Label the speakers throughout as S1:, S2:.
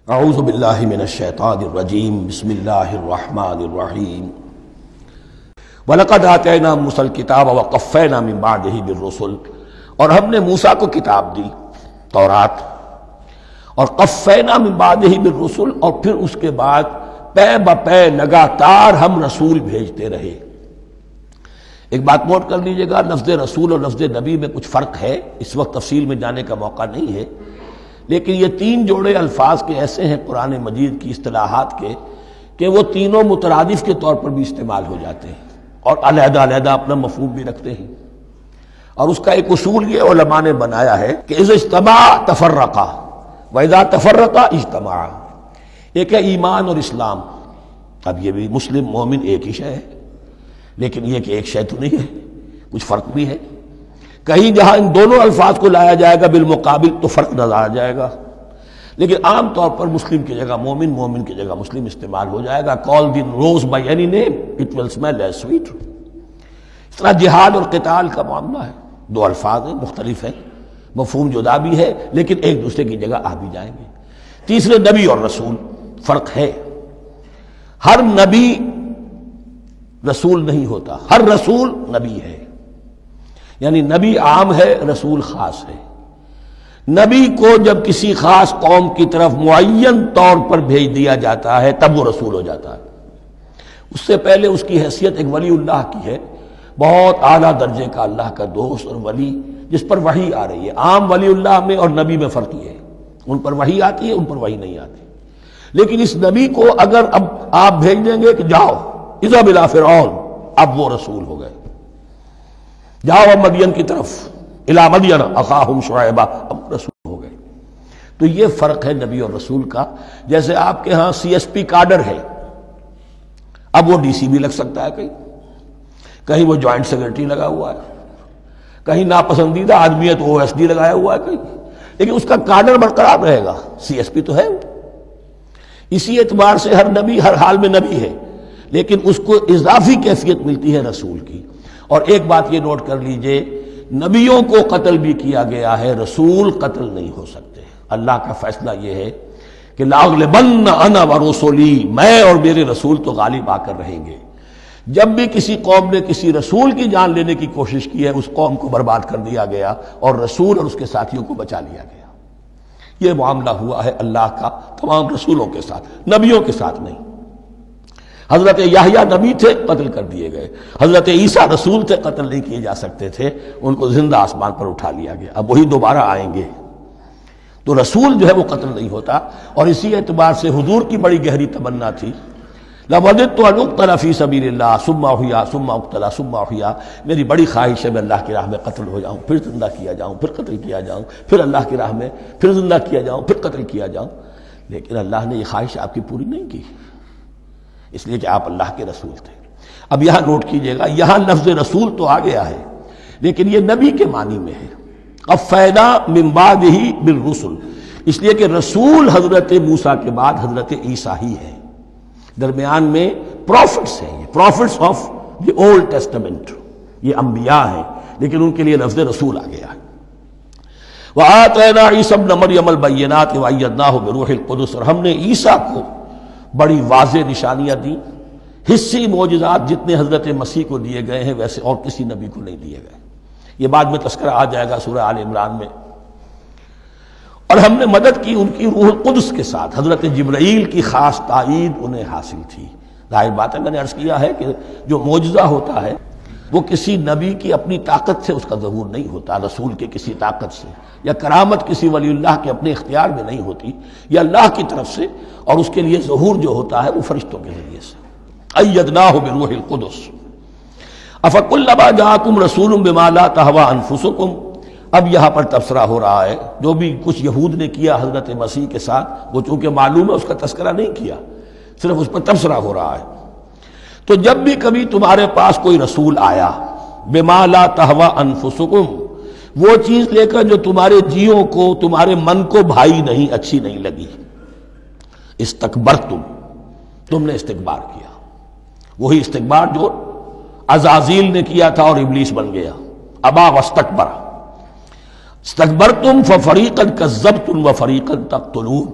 S1: اعوذ باللہ من الشیطان الرجیم بسم اللہ الرحمن الرحیم وَلَقَدْ آتَيْنَا مُوسَى الْكِتَابَ وَقَفَّيْنَا مِن بَعْدِهِ بِالرُّسُلِ، اور ہم نے موسیٰ کو کتاب دی تورات، اور قفینا من بعدہ بالرسل، اور پھر اس کے بعد پے بپے لگاتار ہم رسول بھیجتے رہے۔ ایک بات نوٹ کر لیجئے گا، لفظ رسول اور لفظ نبی میں کچھ فرق ہے، اس وقت تفصیل میں جانے کا موقع نہیں ہے، لیکن یہ تین جوڑے الفاظ کے ایسے ہیں قرآن مجید کی اصطلاحات کے کہ وہ تینوں مترادف کے طور پر بھی استعمال ہو جاتے ہیں اور علیحدہ علیحدہ اپنا مفہوم بھی رکھتے ہیں۔ اور اس کا ایک اصول یہ علماء نے بنایا ہے کہ اذا اجتمع تفرقا واذا تفرقا اجتمع۔ ایک ہے ایمان اور اسلام، اب یہ بھی مسلم مومن ایک ہی شے ہے، لیکن یہ کہ ایک شے تو نہیں ہے، کچھ فرق بھی ہے۔ کہیں جہاں ان دونوں الفاظ کو لایا جائے گا بالمقابل تو فرق نظر آ جائے گا، لیکن عام طور پر مسلم کی جگہ مومن، مومن کی جگہ مسلم استعمال ہو جائے گا۔ call the rose by any name it will smell as sweet۔ اس طرح جہاد اور قتال کا معاملہ ہے، دو الفاظ ہیں، مختلف ہیں، مفہوم جدا بھی ہے لیکن ایک دوسرے کی جگہ آ بھی جائیں گے۔ تیسرے نبی اور رسول، فرق ہے، ہر نبی رسول نہیں ہوتا، ہر رسول نبی ہے، یعنی نبی عام ہے، رسول خاص ہے۔ نبی کو جب کسی خاص قوم کی طرف معین طور پر بھیج دیا جاتا ہے تب وہ رسول ہو جاتا ہے۔ اس سے پہلے اس کی حیثیت ایک ولی اللہ کی ہے، بہت اعلیٰ درجے کا اللہ کا دوست اور ولی جس پر وحی آ رہی ہے۔ عام ولی اللہ میں اور نبی میں فرق یہ ہے، ان پر وحی آتی ہے، ان پر وحی نہیں آتی۔ لیکن اس نبی کو اگر اب آپ بھیج دیں گے کہ جاؤ اذهب الى فرعون، اب وہ رسول ہو گئے، جاؤ اب مدین کی طرف، الی مدین اخاہم شعیبا، اب رسول ہو گئے۔ تو یہ فرق ہے نبی اور رسول کا۔ جیسے آپ کے ہاں سی ایس پی کاڈر ہے، اب وہ ڈی سی بھی لگ سکتا ہے، کہیں وہ جوائنٹ سیکرٹری لگا ہوا ہے، کہیں ناپسندیدہ آدمی ہے تو او ایس ڈی لگایا ہوا ہے کہیں، لیکن اس کا کاڈر برقرار رہے گا، سی ایس پی تو ہے۔ اسی اعتبار سے ہر نبی ہر حال میں نبی ہے، لیکن اس کو اضافی کیفیت ملتی ہے رسول کی۔ اور ایک بات یہ نوٹ کر لیجئے، نبیوں کو قتل بھی کیا گیا ہے، رسول قتل نہیں ہو سکتے۔ اللہ کا فیصلہ یہ ہے کہ لاغلبن انا ورسلی، میں اور میرے رسول تو غالب آ کر رہیں گے۔ جب بھی کسی قوم نے کسی رسول کی جان لینے کی کوشش کی ہے، اس قوم کو برباد کر دیا گیا اور رسول اور اس کے ساتھیوں کو بچا لیا گیا۔ یہ معاملہ ہوا ہے اللہ کا تمام رسولوں کے ساتھ، نبیوں کے ساتھ نہیں۔ حضرت یحییٰ نبی تھے، قتل کر دیے گئے۔ حضرت عیسیٰ رسول تھے، قتل نہیں کیے جا سکتے تھے، ان کو زندہ آسمان پر اٹھا لیا گیا، اب وہی دوبارہ آئیں گے۔ تو رسول جو ہے وہ قتل نہیں ہوتا، اور اسی اعتبار سے حضور کی بڑی گہری تمنا تھی، لَوَدِدتُّ أَنْ أُقْتَلَ فِي سَبِيلِ اللَّهِ ثُمَّ أُحْيَا ثُمَّ أُقْتَلَ ثُمَّ أُحْيَا، میری بڑی خواہش ہے میں اللہ کی راہ میں قتل ہو جاؤں، پھر زندہ کیا جاؤں، پھر قتل کیا جاؤں، پھر اللہ کی راہ میں پھر زندہ کیا جاؤں، پھر قتل کیا جاؤں۔ لیکن اللہ نے یہ خواہش آپ کی پوری نہیں کی، اس لیے کہ آپ اللہ کے رسول تھے۔ اب یہاں نوٹ کیجئے گا، یہاں لفظ رسول تو آ گیا ہے لیکن یہ نبی کے معنی میں ہے۔ قفینا من بعدہ بالرسل، اس لیے کہ رسول حضرت موسیٰ کے بعد حضرت عیسیٰ ہی ہے، درمیان میں پروفٹس ہیں، یہ prophets of the old testament, یہ انبیاء ہیں، لیکن ان کے لیے لفظ رسول آ گیا ہے۔ وَآتَيْنَا عِيسَى ابْنَ مَرْيَمَ الْبَيِّنَاتِ وَأَيَّدْنَاهُ بِرُوحِ الْقُدُسِ، اور ہم نے عیسیٰ کو بڑی واضح نشانیاں دیں، حصی معجزات جتنے حضرت مسیح کو دیے گئے ہیں ویسے اور کسی نبی کو نہیں دیے گئے۔ یہ بعد میں تذکرہ آ جائے گا سورہ آل عمران میں۔ اور ہم نے مدد کی ان کی روح القدس کے ساتھ، حضرت جبرائیل کی خاص تائید انہیں حاصل تھی۔ ظاہر بات ہے، میں نے عرض کیا ہے کہ جو معجزہ ہوتا ہے وہ کسی نبی کی اپنی طاقت سے اس کا ظہور نہیں ہوتا، رسول کے کسی طاقت سے، یا کرامت کسی ولی اللہ کے اپنے اختیار میں نہیں ہوتی، یہ اللہ کی طرف سے، اور اس کے لیے ظہور جو ہوتا ہے وہ فرشتوں کے ذریعے سے۔ ایدناہ بروح القدس افکلما جاءکم رسول بما لا تہوی انفسکم، اب یہاں پر تبصرہ ہو رہا ہے، جو بھی کچھ یہود نے کیا حضرت مسیح کے ساتھ، وہ چونکہ معلوم ہے اس کا تذکرہ نہیں کیا، صرف اس پر تبصرہ ہو رہا ہے۔ تو جب بھی کبھی تمہارے پاس کوئی رسول آیا، بما لا تہوی انفسکم، وہ چیز لے کر جو تمہارے جیوں کو، تمہارے من کو بھائی نہیں، اچھی نہیں لگی، استکبرتم، تم نے استکبار کیا، وہی استکبار جو عزازیل نے کیا تھا اور ابلیس بن گیا، ابا واستکبر۔ استکبرتم ففریقا کذبتم وفریقا تقتلون،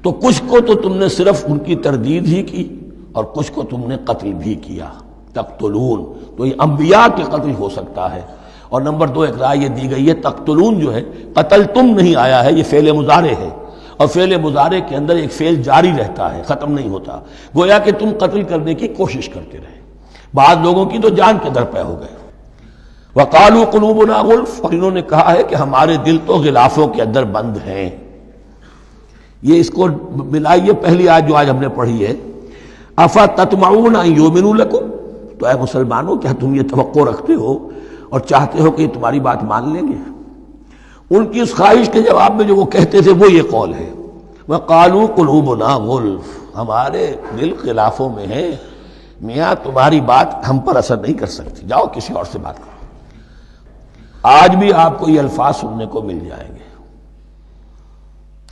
S1: تو کچھ کو تو تم نے صرف ان کی تردید ہی کی اور کچھ کو تم نے قتل بھی کیا. تقتلون تو یہ انبیاء کے قتل ہو سکتا ہے. اور نمبر 2 ایک رائے یہ دی گئی ہے تقتلون جو ہے قتل تم نہیں آیا ہے، یہ فعل مضارع ہے، اور فعل مضارع کے اندر ایک فعل جاری رہتا ہے، ختم نہیں ہوتا. گویا کہ تم قتل کرنے کی کوشش کرتے رہے. بعض لوگوں کی تو جان کے در پہ ہو گئے. وقالوا قلوبنا غلف، اور انہوں نے کہا ہے کہ ہمارے دل تو غلافوں کے اندر بند ہیں. یہ اس کو ملائیے پہلی آیت جو آج ہم نے پڑھی ہے، افتطمعون ان یؤمنوا لکم، تو اے مسلمانوں کیا تم یہ توقع رکھتے ہو اور چاہتے ہو کہ یہ تمہاری بات مان لیں گے؟ ان کی اس خواہش کے جواب میں جو وہ کہتے تھے وہ یہ قول ہے، وقالوا قلوبنا غلف، ہمارے دل غلافوں میں ہیں، میاں تمہاری بات ہم پر اثر نہیں کر سکتی، جاؤ کسی اور سے بات کرو. آج بھی آپ کو یہ الفاظ سننے کو مل جائیں گے،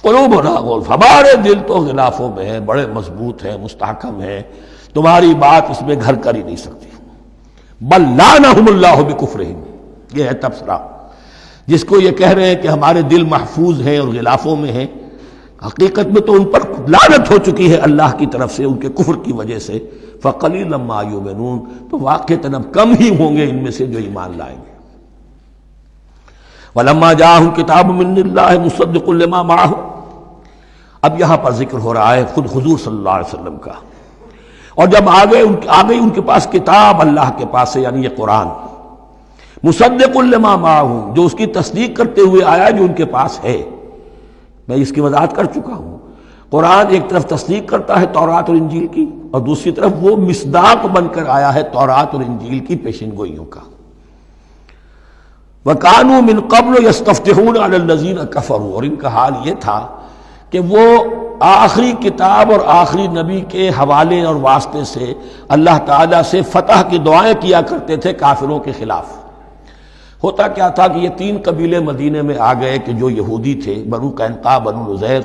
S1: قلوبنا غلف، ہمارے دل تو غلافوں میں ہیں، بڑے مضبوط ہیں، مستحکم ہیں، تمہاری بات اس میں گھر کر ہی نہیں سکتی. بل لعنہم اللہ بکفرہم، یہ ہے تبصرہ. جس کو یہ کہہ رہے ہیں کہ ہمارے دل محفوظ ہیں اور غلافوں میں ہیں، حقیقت میں تو ان پر لعنت ہو چکی ہے اللہ کی طرف سے ان کے کفر کی وجہ سے. فقلیلا ما یؤمنون، تو واقعتاً اب کم ہی ہوں گے ان میں سے جو ایمان لائیں گے. ولما جاءہم کتاب من اللہ مصدق لما معہم، اب یہاں پر ذکر ہو رہا ہے خود حضور صلی اللہ علیہ وسلم کا. اور جب آ گئی ان کے پاس کتاب اللہ کے پاس سے، یعنی یہ قرآن، مصدق لما معہم، جو اس کی تصدیق کرتے ہوئے آیا جو ان کے پاس ہے. میں اس کی وضاحت کر چکا ہوں. قرآن ایک طرف تصدیق کرتا ہے تورات اور انجیل کی، اور دوسری طرف وہ مصداق بن کر آیا ہے تورات اور انجیل کی پیشن گوئیوں کا. وَكَانُوا مِن قَبْلُ يَسْتَفْتِحُونَ عَلَى الَّذِينَ كَفَرُوا، اور ان کا حال یہ تھا کہ وہ آخری کتاب اور آخری نبی کے حوالے اور واسطے سے اللہ تعالیٰ سے فتح کی دعائیں کیا کرتے تھے کافروں کے خلاف. ہوتا کیا تھا کہ یہ 3 قبیلے مدینے میں آ گئے کہ جو یہودی تھے، بنو قینقاع، بنو نذیر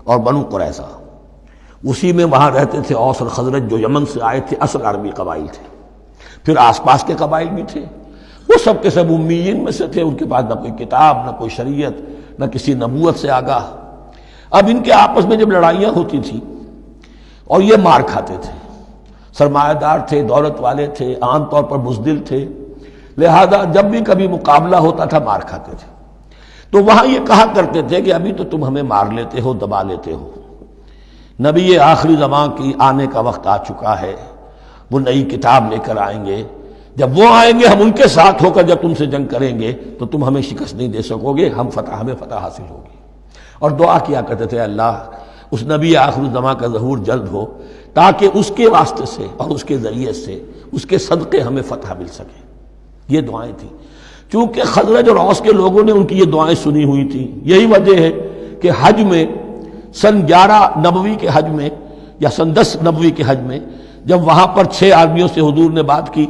S1: اور بنو قریظہ. اسی میں وہاں رہتے تھے اوس اور خزرج جو یمن سے آئے تھے، اصل عربی قبائل تھے. پھر آس پاس کے قبائل بھی تھے، وہ سب کے سب امیین میں سے تھے، ان کے پاس نہ کوئی کتاب، نہ کوئی شریعت، نہ کسی نبوت سے آگاہ. اب ان کے آپس میں جب لڑائیاں ہوتی تھیں اور یہ مار کھاتے تھے، سرمایہ دار تھے، دولت والے تھے، عام طور پر بزدل تھے، لہذا جب بھی کبھی مقابلہ ہوتا تھا مار کھاتے تھے. تو وہاں یہ کہا کرتے تھے کہ ابھی تو تم ہمیں مار لیتے ہو، دبا لیتے ہو، نبی آخری زمان کی آنے کا وقت آ چکا ہے، وہ نئی کتاب لے کر آئیں گے، جب وہ آئیں گے ہم ان کے ساتھ ہو کر جب تم سے جنگ کریں گے تو تم ہمیں شکست نہیں دے سکو گے، ہمیں فتح حاصل ہوگی. اور دعا کیا کرتے تھے اللہ اس نبی آخر الزمان کا ظہور جلد ہو تاکہ اس کے واسطے سے اور اس کے ذریعے سے اس کے صدقے ہمیں فتح مل سکے. یہ دعائیں تھیں. چونکہ خزرج اور اوس کے لوگوں نے ان کی یہ دعائیں سنی ہوئی تھیں. یہی وجہ ہے کہ حج میں سن 11 نبوی کے حج میں یا سن 10 نبوی کے حج میں جب وہاں پر 6 آدمیوں سے حضور نے بات کی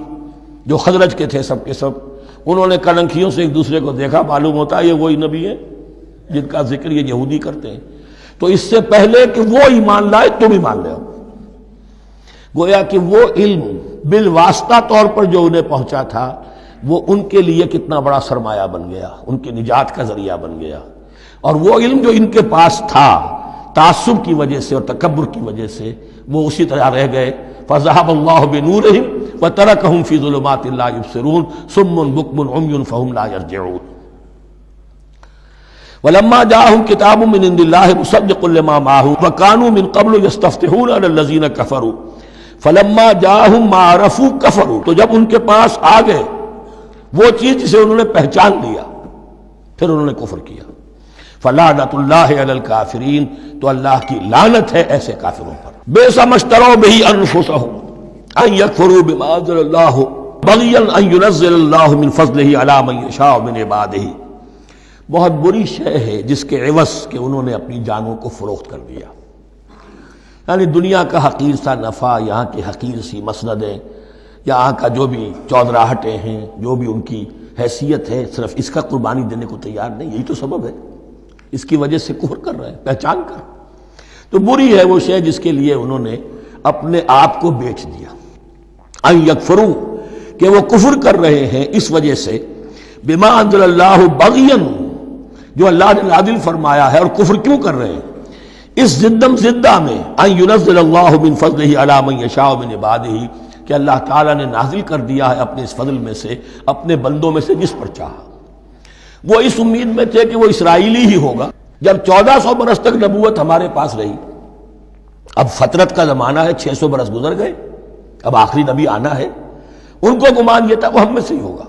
S1: جو خزرج کے تھے، سب کے سب انہوں نے کلنکھیوں سے ایک دوسرے کو دیکھا، معلوم ہوتا ہے یہ وہی نبی ہے جن کا ذکر یہ یہودی کرتے ہیں. تو اس سے پہلے کہ وہ ایمان لائے تم ایمان لے آؤ. گویا کہ وہ علم بالواسطہ طور پر جو انہیں پہنچا تھا وہ ان کے لیے کتنا بڑا سرمایہ بن گیا، ان کی نجات کا ذریعہ بن گیا. اور وہ علم جو ان کے پاس تھا تعصب کی وجہ سے اور تکبر کی وجہ سے وہ اسی طرح رہ گئے. فَذَهَبَ اللَّهُ بِنُورِهِمْ وَتَرَكَهُمْ فِي ظُلُمَاتٍ لَا يُبْصِرُونَ صُمٌّ بُكْمٌ عُمْيٌ فَهُمْ لَا يَرْجِعُونَ. وَلَمَّا جَاءَهُمْ كِتَابٌ مِّنْ عِندِ اللَّهِ مُصَدِّقٌ لِّمَا مَعَهُمْ وَكَانُوا مِن قَبْلُ يَسْتَفْتِحُونَ عَلَى الَّذِينَ كَفَرُوا فَلَمَّا جَاءَهُم مَّا عَرَفُوا كَفَرُوا. تو جب ان کے پاس آ گئے وہ چیز جسے انہوں نے پہچان لیا پھر انہوں نے کفر کیا. فلعنۃ اللہ علی الکافرین، تو اللہ کی لعنت ہے ایسے کافروں پر. بئس ما اشتروا به انفسهم ان یکفروا بما انزل اللہ بغیا ان ينزل اللہ من فضلہ علی من یشاء من عبادہ. بہت بری شے ہے جس کے عوض کہ انہوں نے اپنی جانوں کو فروخت کر دیا. یعنی دنیا کا حقیر سا نفع، یہاں کی حقیر سی مسندیں، یہاں کا جو بھی چودراہٹیں ہیں، جو بھی ان کی حیثیت ہے، صرف اس کا قربانی دینے کو تیار نہیں. یہی تو سبب ہے، اس کی وجہ سے کفر کر رہے ہیں پہچان کر. تو بری ہے وہ شے جس کے لیے انہوں نے اپنے آپ کو بیچ دیا. ان یکفروا، کہ وہ کفر کر رہے ہیں اس وجہ سے بما انزل اللہ بغیا، جو اللہ نے نازل فرمایا ہے. اور کفر کیوں کر رہے ہیں؟ اس زدم زدہ میں ان ينزل اللہ من فضلہ علی من یشاء من عبادہ، کہ اللہ تعالیٰ نے نازل کر دیا ہے اپنے اس فضل میں سے اپنے بندوں میں سے جس پر چاہا۔ وہ اس امید میں تھے کہ وہ اسرائیلی ہی ہوگا۔ جب 1400 برس تک نبوت ہمارے پاس رہی، اب فترت کا زمانہ ہے، 600 برس گزر گئے، اب آخری نبی آنا ہے، ان کو گمان یہ تھا وہ ہم میں سے ہی ہوگا۔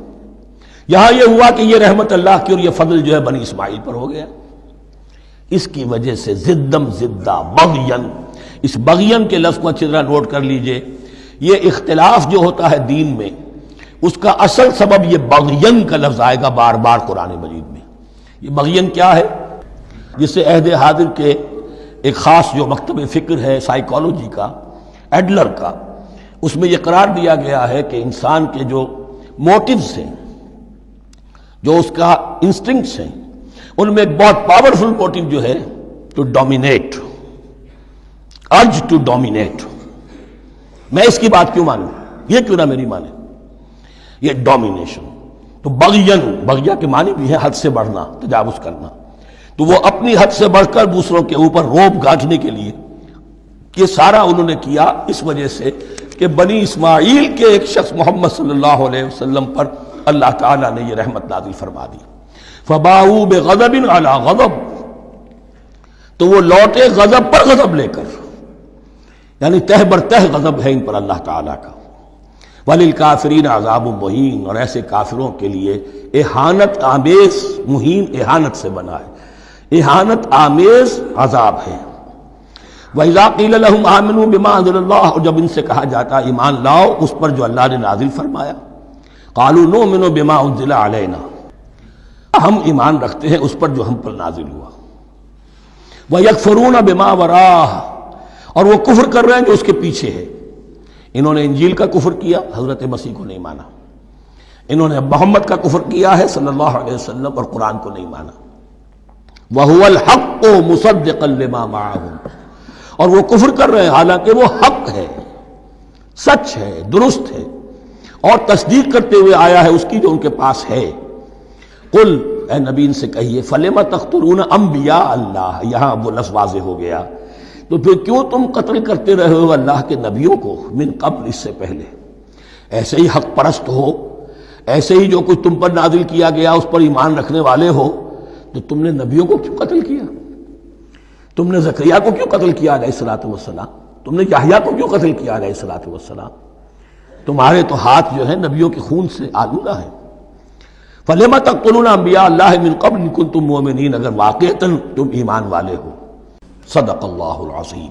S1: یہاں یہ ہوا کہ یہ رحمت اللہ کی اور یہ فضل جو ہے بنی اسماعیل پر ہو گیا۔ اس کی وجہ سے زدم زدہ بغین، اس بغین کے لفظ کو اچھی طرح نوٹ کر لیجئے، یہ اختلاف جو ہوتا ہے دین میں اس کا اصل سبب یہ بغین کا لفظ آئے گا بار بار قرآن مجید میں۔ یہ بغین کیا ہے؟ جس سے عہد حاضر کے ایک خاص جو مکتب فکر ہے سائیکالوجی کا، ایڈلر کا، اس میں یہ قرار دیا گیا ہے کہ انسان کے جو موٹیوز ہیں، جو اس کا انسٹنکٹس ہیں، ان میں ایک بہت پاورفل موٹیو جو ہے to dominate, urge to dominate. میں اس کی بات کیوں مانوں، یہ کیوں نہ میری مانے، یہ ڈومینیشن۔ تو بغین، بغیہ کے معنی بھی ہے حد سے بڑھنا، تجاوز کرنا۔ تو وہ اپنی حد سے بڑھ کر دوسروں کے اوپر روب گاٹھنے کے لیے یہ سارا انہوں نے کیا، اس وجہ سے کہ بنی اسماعیل کے ایک شخص محمد صلی اللہ علیہ وسلم پر اللہ تعالیٰ نے یہ رحمت نازل فرما دی۔ فباؤوا بغضب علی غضب، تو وہ لوٹے غضب پر غضب لے کر، یعنی تہ بر تہ غضب ہے ان پر اللہ تعالیٰ کا۔ وَلِلْكَافِرِينَ عَذَابٌ مُّهِينٌ، اور ایسے کافروں کے لیے اہانت آمیز، مہین اہانت سے بنا ہے، اہانت آمیز عذاب ہے۔ وَإِذَا قِيلَ لَهُمْ آمِنُوا بِمَا أَنزَلَ اللَّهُ، اور جب ان سے کہا جاتا ایمان لاؤ اس پر جو اللہ نے نازل فرمایا، قَالُوا نُؤْمِنُ بِمَا أُنزِلَ عَلَيْنَا، ہم ایمان رکھتے ہیں اس پر جو ہم پر نازل ہوا۔ وَيَكْفُرُونَ بِمَا وَرَاهُ، اور وہ کفر کر رہے ہیں جو اس کے پیچھے ہے۔ انہوں نے انجیل کا کفر کیا، حضرت مسیح کو نہیں مانا۔ انہوں نے محمد کا کفر کیا ہے صلی اللہ علیہ وسلم، اور قرآن کو نہیں مانا۔ وَهُوَ الْحَقُّ مُصَدِّقًا لِمَا مَعَهُمْ، اور وہ کفر کر رہے ہیں حالانکہ وہ حق ہے، سچ ہے، درست ہے، اور تصدیق کرتے ہوئے آیا ہے اس کی جو ان کے پاس ہے۔ قل، اے نبی ان سے کہیے، فَلِمَ تَقْتُلُونَ أَنبِيَاءَ اللَّهِ، یہاں وہ لفظ واضح ہو گیا، تو پھر کیوں تم قتل کرتے رہے ہو اللہ کے نبیوں کو، من قبل، اس سے پہلے۔ ایسے ہی حق پرست ہو، ایسے ہی جو کچھ تم پر نازل کیا گیا اس پر ایمان رکھنے والے ہو، تو تم نے نبیوں کو کیوں قتل کیا؟ تم نے زکریا کو کیوں قتل کیا علیہ الصلوۃ والسلام؟ تم نے یحییٰ کو کیوں قتل کیا علیہ الصلوۃ والسلام؟ تمہارے تو ہاتھ جو ہے نبیوں کے خون سے آلودہ ہے۔ فَلِمَ تَقْتُلُونَ أَنبِيَاءَ اللَّهِ مِن قَبْلِ إِن كُنتُم مُّؤْمِنِينَ، اگر واقعتاً تم ایمان والے ہو۔ صدق اللہ العظیم۔